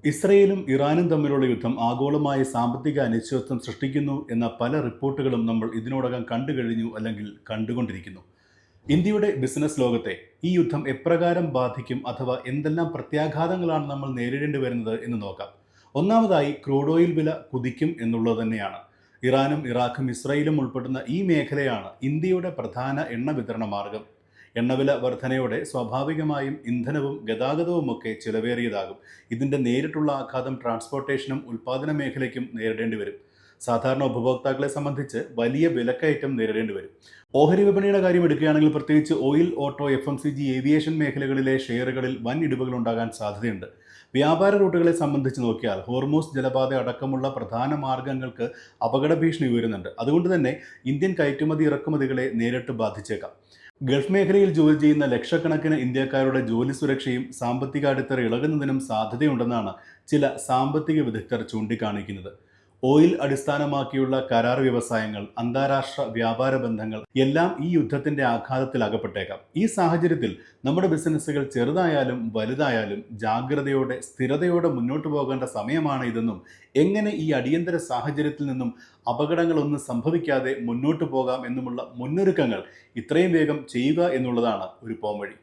ഇസ്രയേലും ഇറാനും തമ്മിലുള്ള യുദ്ധം ആഗോളമായ സാമ്പത്തിക അനിശ്ചിതത്വം സൃഷ്ടിക്കുന്നു എന്ന പല റിപ്പോർട്ടുകളും നമ്മൾ ഇതിനോടകം കണ്ടു കഴിഞ്ഞു അല്ലെങ്കിൽ കണ്ടുകൊണ്ടിരിക്കുന്നു. ഇന്ത്യയുടെ ബിസിനസ് ലോകത്തെ ഈ യുദ്ധം എപ്രകാരം ബാധിക്കും അഥവാ എന്തെല്ലാം പ്രത്യാഘാതങ്ങളാണ് നമ്മൾ നേരിടേണ്ടി വരുന്നത് എന്ന് നോക്കാം. ഒന്നാമതായി ക്രൂഡ് ഓയിൽ വില കുതിക്കും എന്നുള്ളത് തന്നെയാണ്. ഇറാനും ഇറാഖും ഇസ്രയേലും ഉൾപ്പെടുന്ന ഈ മേഖലയാണ് ഇന്ത്യയുടെ പ്രധാന എണ്ണ വിതരണ മാർഗം. എണ്ണവില വർധനയോടെ സ്വാഭാവികമായും ഇന്ധനവും ഗതാഗതവുമൊക്കെ ചിലവേറിയതാകും. ഇതിൻ്റെ നേരിട്ടുള്ള ആഘാതം ട്രാൻസ്പോർട്ടേഷനും ഉൽപ്പാദന മേഖലയ്ക്കും നേരിടേണ്ടി വരും. സാധാരണ ഉപഭോക്താക്കളെ സംബന്ധിച്ച് വലിയ വിലക്കയറ്റം നേരിടേണ്ടി വരും. ഓഹരി വിപണിയുടെ കാര്യം എടുക്കുകയാണെങ്കിൽ പ്രത്യേകിച്ച് ഓയിൽ, ഓട്ടോ, FMCG, ഏവിയേഷൻ മേഖലകളിലെ ഷെയറുകളിൽ വൻ ഇടിവുകൾ ഉണ്ടാകാൻ സാധ്യതയുണ്ട്. വ്യാപാര റൂട്ടുകളെ സംബന്ധിച്ച് നോക്കിയാൽ ഹോർമൂസ് ജലപാത അടക്കമുള്ള പ്രധാന മാർഗങ്ങൾക്ക് അപകട ഭീഷണി ഉയരുന്നുണ്ട്. അതുകൊണ്ട് തന്നെ ഇന്ത്യൻ കയറ്റുമതി ഇറക്കുമതികളെ നേരിട്ട് ബാധിച്ചേക്കാം. ഗൾഫ് മേഖലയിൽ ജോലി ചെയ്യുന്ന ലക്ഷക്കണക്കിന് ഇന്ത്യക്കാരുടെ ജോലി സുരക്ഷയും സാമ്പത്തിക അടിത്തറ ഇളകുന്നതിനും സാധ്യതയുണ്ടെന്നാണ് ചില സാമ്പത്തിക വിദഗ്ധർ ചൂണ്ടിക്കാണിക്കുന്നത്. ഓയിൽ അടിസ്ഥാനമാക്കിയുള്ള കരാർ വ്യവസായങ്ങൾ, അന്താരാഷ്ട്ര വ്യാപാര ബന്ധങ്ങൾ എല്ലാം ഈ യുദ്ധത്തിന്റെ ആഘാതത്തിൽ അകപ്പെട്ടേക്കാം. ഈ സാഹചര്യത്തിൽ നമ്മുടെ ബിസിനസ്സുകൾ ചെറുതായാലും വലുതായാലും ജാഗ്രതയോടെ സ്ഥിരതയോടെ മുന്നോട്ട് പോകേണ്ട സമയമാണ് ഇതെന്നും എങ്ങനെ ഈ അടിയന്തര സാഹചര്യത്തിൽ നിന്നും അപകടങ്ങളൊന്നും സംഭവിക്കാതെ മുന്നോട്ട് പോകാം എന്നുമുള്ള മുന്നൊരുക്കങ്ങൾ ഇത്രയും വേഗം ചെയ്യുക എന്നുള്ളതാണ് ഒരു പോംവഴി.